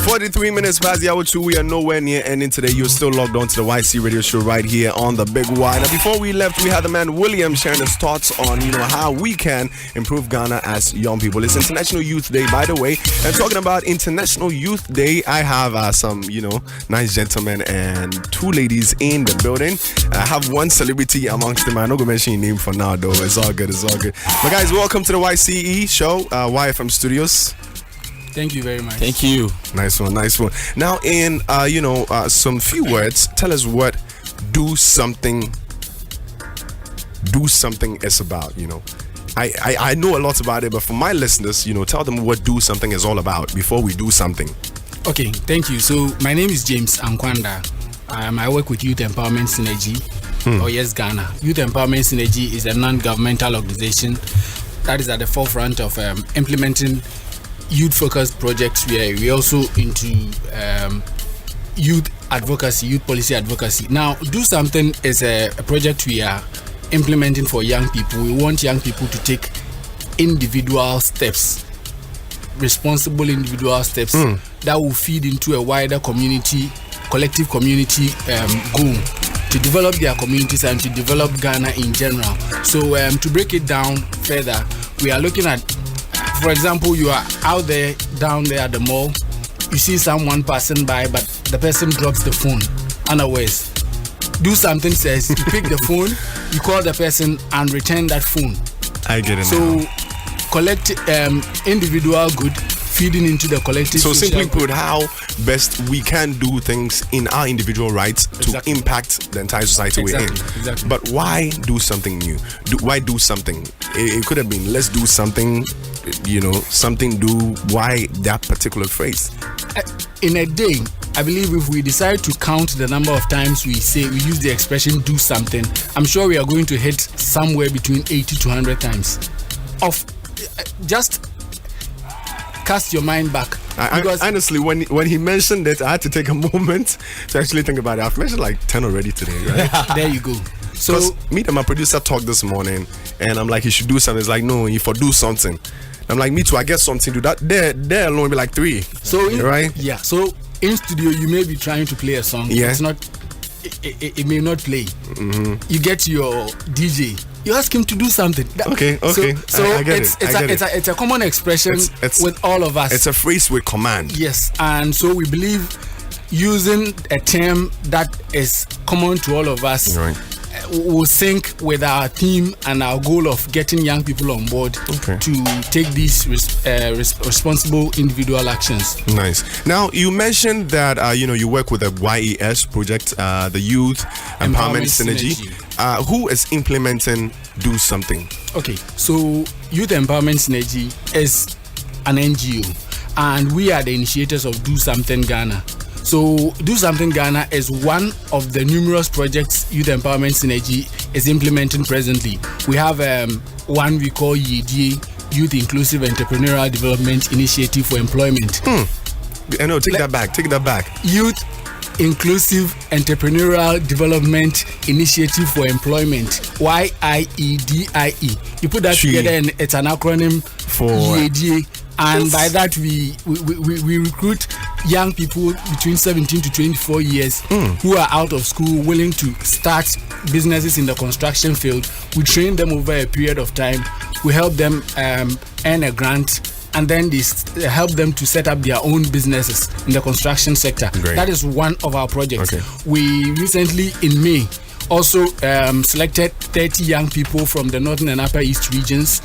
43 minutes past the hour 2. We are nowhere near ending today. You're still logged on to the YC radio show right here on the Big Y. Now, before we left, we had the man William sharing his thoughts on, how we can improve Ghana as young people. It's International Youth Day, by the way. And talking about International Youth Day, I have some, nice gentlemen and two ladies in the building. I have one celebrity amongst them. I'm not going to mention your name for now, though. It's all good. But guys, welcome to the YCE show, YFM Studios. Thank you very much. Thank you. Nice one. Now, in some few words, tell us what do something is about. I know a lot about it, but for my listeners, tell them what do something is all about before we do something. Okay, thank you. So my name is James Ankwanda. I work with Youth Empowerment Synergy, or Yes Ghana. Youth Empowerment Synergy is a non-governmental organization that is at the forefront of implementing youth-focused projects. We're also into youth advocacy, youth policy advocacy. Now, Do Something is a project we are implementing for young people. We want young people to take individual steps, responsible individual steps that will feed into a wider community, collective community goal to develop their communities and to develop Ghana in general. So to break it down further, we are looking at, for example, you are out there, down there at the mall, you see someone passing by, but the person drops the phone unawares. Do Something says, you pick the phone, you call the person and return that phone. I get it. So collect individual good feeding into the collective. So simply put, how best we can do things in our individual rights to impact the entire society we're in. Exactly. But why do something new? Why do something? It could have been let's do something, something do. Why that particular phrase? In a day, I believe if we decide to count the number of times we use the expression do something, I'm sure we are going to hit somewhere between 80 to 100 times. Just cast your mind back. Because honestly, when he mentioned it, I had to take a moment to actually think about it. I've mentioned like 10 already today, right? There you go. So me and my producer talked this morning, and I'm like, he should do something. It's like, no, if I do something, I'm like, me too. I get something to do that. There alone be like 3. So right? Yeah. So in studio, you may be trying to play a song. Yeah. It's not. It may not play. Mm-hmm. You get your DJ. You ask him to do something. Okay. So I get it. It's a common expression with all of us. It's a phrase with command. Yes, and so we believe using a term that is common to all of us will sync with our theme and our goal of getting young people on board to take these responsible individual actions. Nice. Now, you mentioned that you work with the YES project, the Youth Empowerment Synergy. Who is implementing Do Something? Okay, so Youth Empowerment Synergy is an NGO, and we are the initiators of Do Something Ghana. So Do Something Ghana is one of the numerous projects Youth Empowerment Synergy is implementing presently. We have one we call YEDIE, Youth Inclusive Entrepreneurial Development Initiative for Employment. No, take that back. Youth Inclusive Entrepreneurial Development Initiative for Employment, YIEDIE. You put that together and it's an acronym for YEDIE. And by that we recruit young people between 17 to 24 years who are out of school, willing to start businesses in the construction field. We train them over a period of time. We help them earn a grant, and then help them to set up their own businesses in the construction sector. Great. That is one of our projects. Okay. We recently, in May, also selected 30 young people from the Northern and Upper East regions.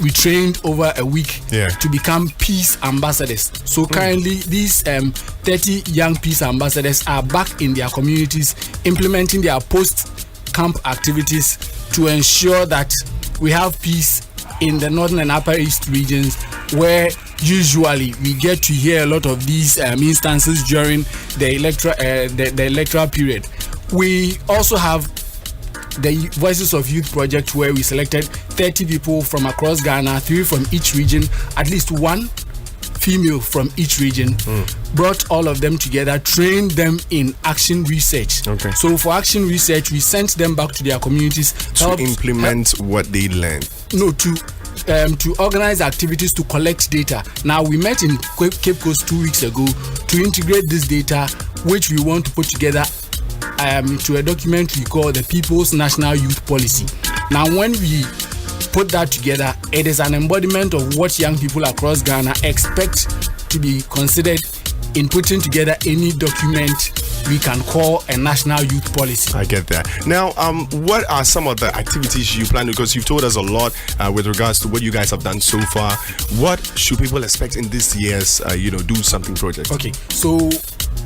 We trained over a week to become peace ambassadors. So currently, these 30 young peace ambassadors are back in their communities, implementing their post-camp activities to ensure that we have peace in the Northern and Upper East regions, where usually we get to hear a lot of these instances during the electoral period. We also have the Voices of Youth project, where we selected 30 people from across Ghana, 3 from each region, at least 1 female from each region, brought all of them together, trained them in action research. Okay. So for action research, we sent them back to their communities to implement what they learned. No, to to organize activities to collect data. Now, we met in Cape Coast 2 weeks ago to integrate this data, which we want to put together to a document we call the People's National Youth Policy. Now, when we put that together, it is an embodiment of what young people across Ghana expect to be considered in putting together any document we can call a national youth policy. I get that. Now, what are some of the activities you plan? Because you've told us a lot with regards to what you guys have done so far. What should people expect in this year's, Do Something project? Okay, so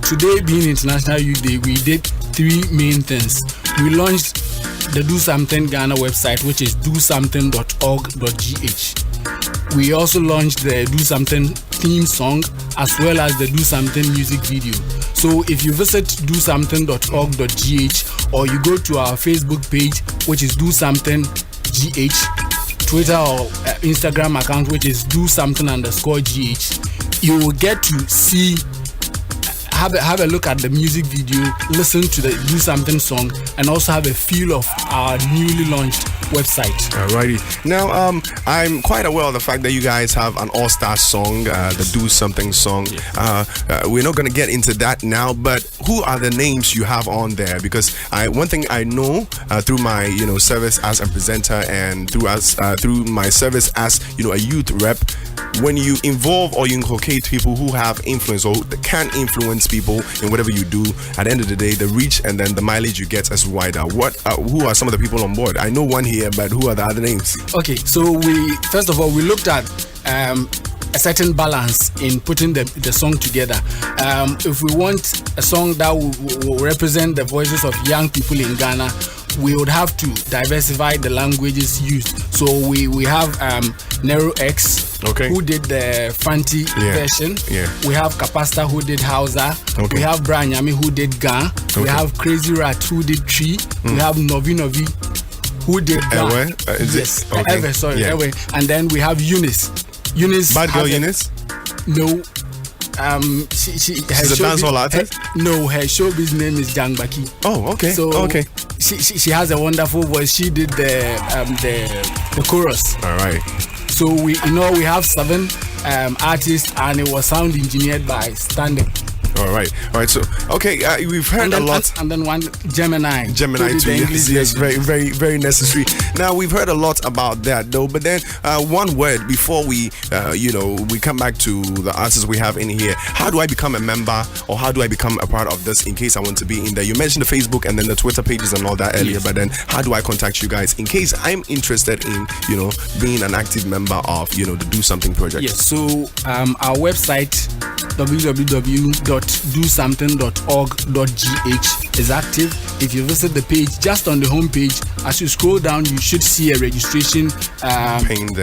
today being International Youth Day, we did 3 main things. We launched the Do Something Ghana website, which is dosomething.org.gh. We also launched the Do Something theme song as well as the Do Something music video. So if you visit dosomething.org.gh or you go to our Facebook page, which is Do Something GH, Twitter or Instagram account, which is Do Something_GH, you will get to see, have a look at the music video, listen to the Do Something song, and also have a feel of our newly launched website. Alrighty. Now, I'm quite aware of the fact that you guys have an all-star song, the Do Something song. We're not going to get into that now, but who are the names you have on there? Because one thing I know through my service as a presenter and through my service as a youth rep, when you involve or you inculcate people who have influence or can influence people in whatever you do, at the end of the day, the reach and then the mileage you get is wider. Who are some of the people on board? I know one here, but who are the other names? Okay, so first of all, we looked at a certain balance in putting the song together. If we want a song that will represent the voices of young people in Ghana, we would have to diversify the languages used. So we have Nero X, who did the Fanti version. Yeah. We have Kapasta, who did Hausa. We have Brian Yami, who did Ga. We have Crazy Rat, who did Tree. We have Novi, who did Ga. Yes, Ewe, sorry, Ewe. And then we have Eunice. Bad girl Eunice? No. She's a dancehall artist? No, her showbiz name is Jang Baki. Oh, okay. So okay. She has a wonderful voice. She did the chorus. All right. So we have 7 artists, and it was sound engineered by Standing. All right. So we've heard a lot. And then one Gemini too. Yes, very, very, very necessary. Now we've heard a lot about that though. But then one word before we come back to the artists we have in here. How do I become a member, or how do I become a part of this in case I want to be in there? You mentioned the Facebook and then the Twitter pages and all that earlier. Yes. But then how do I contact you guys in case I'm interested in being an active member of the Do Something project? Yes. So our website www.dosomething.org.gh is active. If you visit the page, just on the home page, as you scroll down, you should see a registration pin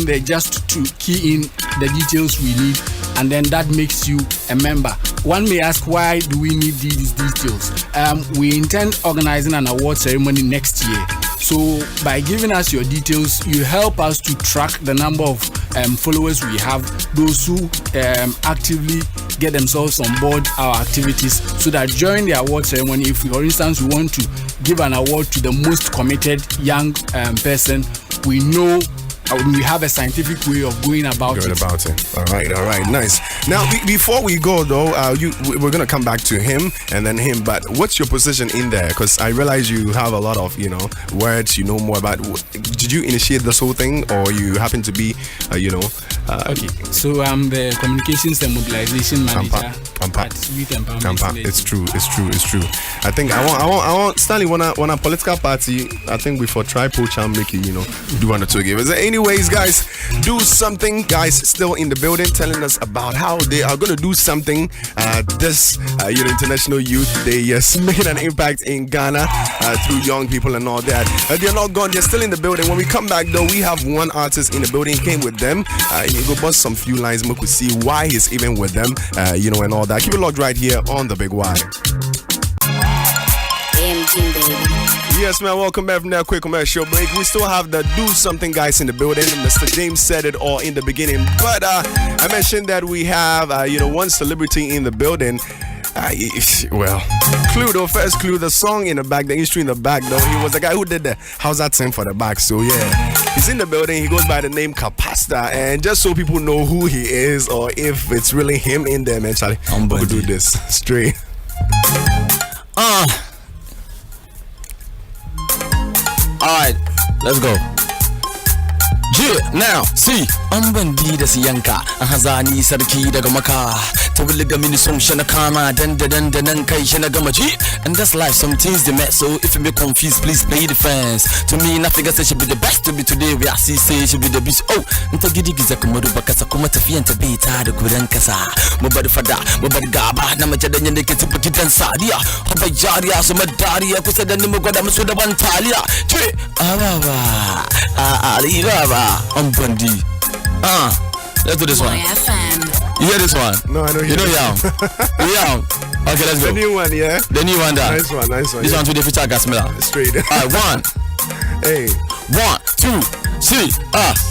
there just to key in the details we need, and then that makes you a member. One may ask, why do we need these details? We intend organizing an award ceremony next year. So by giving us your details, you help us to track the number of followers we have, those who actively get themselves on board our activities, so that during the award ceremony, if for instance we want to give an award to the most committed young person, we know we have a scientific way of going about it. All right, nice. Now, before we go though, we're gonna come back to him and then him. But what's your position in there? Because I realize you have a lot of words. You know more about. Did you initiate this whole thing, or you happen to be, Okay, so I'm the communications and mobilization manager at Youth Empowerment. It's true. I think I want Stanley want a political party. I think before try poach and make it, do 1 or 2 games. Anyways, guys, Do Something, guys, still in the building, telling us about how they are going to do something this International Youth Day. Yes, making an impact in Ghana through young people and all that. They're not gone. They're still in the building. When we come back, though, we have one artist in the building. He came with them. He go bust some few lines. We could see why he's even with them, and all that. Keep it locked right here on the Big Y. Yes, man, welcome back from that quick commercial break. We still have the Do Something guys in the building. Mr. James said it all in the beginning, but I mentioned that we have one celebrity in the building. Well, clue though, first clue, the song in the back, the history in the back though. He was the guy who did the How's That Thing for the back. So yeah, he's in the building. He goes by the name Kapasta, and just so people know who he is or if it's really him in there, man, Charlie, we'll do this straight. Alright, let's go. Now, see, I'm Bandi, that's Yanka, Hazani, Sarki, Dagamaka, Tawiligamini song Shanakama, then Kai Shanagamaji, and that's life. Some things they met, so if you be confused, please play the fans. To me, nothing I say should be the best to be today. We are see say should be the best. Oh, Ntagidi Gizakumodu Bakasa, Kumatafi and Tabita, the Kurankasa, Mobadi Fada, Mobadi Gaba, Namajadan, the Kitipuki and Sadia, Hobajaria, Somadaria, Kusa, the Nimogodam, Suda Bantalia, Alibaba. I'm Bundy. Let's do this one. You hear this one? No, I don't hear. You know Yam. Yam. Okay, let's go. The new one, yeah. The new one, that. Nice one. This one to the future Gasmela. Straight. Alright, one. Hey. 1, 2, 3.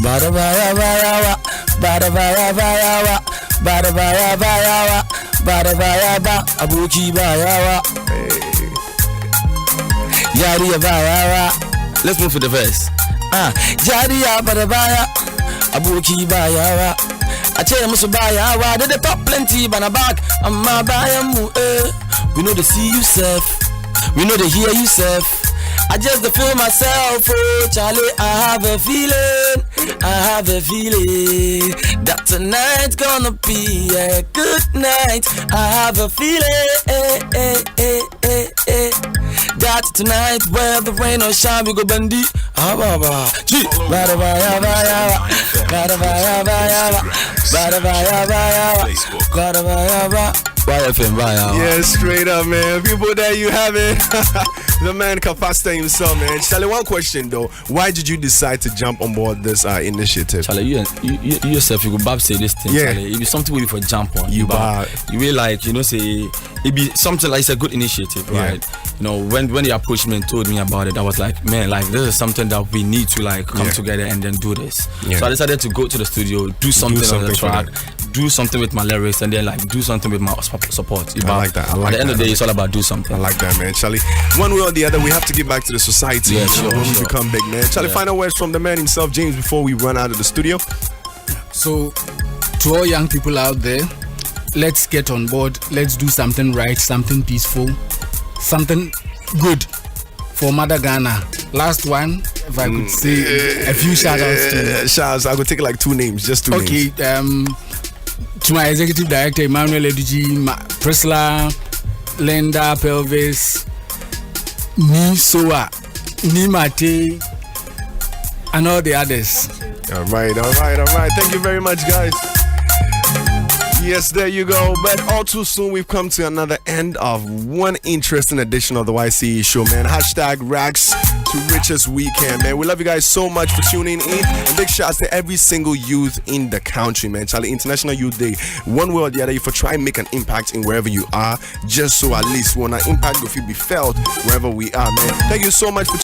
Bada baya baya bada baya baya bada baya baya bada baya ba abuki baya yari baya. Let's move to the verse. Jariya Badabaya Abuki Bayawa Ache Musubayawa they talk plenty but back Amma Bayamu we know they see you safe, we know they hear you safe. I just feel myself, oh Charlie, I have a feeling that tonight's gonna be a good night. I have a feeling that tonight where the rain or shine we go Bundy. Yeah, straight up, man. People there, you have it. The man Kapasta himself, man. Charlie, one question though. Why did you decide to jump on board this initiative? Charlie, you yourself, you go say this thing. Yeah. Charlie, it be something we for jump on. You will like, say it be something like it's a good initiative, right? Yeah. When they approached me and told me about it, I was like, man, like this is something that we need to like come together and then do this. Yeah. So I decided to go to the studio, do something on the track, do something with my lyrics, and then like do something with my support. I like that. At the end of the day, it's all about do something. I like that, man. Charlie, one way or the other, we have to give back to the society. Yeah, sure, when we become big, man. Charlie, final words from the man himself, James, before we run out of the studio. So, to all young people out there, let's get on board. Let's do something right, something peaceful, something good for Mother Ghana. Last one, if I could say a few shout-outs to... Shout-outs, I could take like 2 names, just 2 names. Okay, to my executive director, Emmanuel Eduji, Priscilla, Linda Pelvis, Ni Soa, Ni Mate, and all the others. All right. Thank you very much, guys. Yes, there you go. But all too soon, we've come to another end of one interesting edition of the YCE show, man. Hashtag Rags to Riches Weekend, man. We love you guys so much for tuning in. And big shouts to every single youth in the country, man. Charlie, International Youth Day. One way or the other, if you try and make an impact in wherever you are, just so at least when our impact will be felt wherever we are, man. Thank you so much for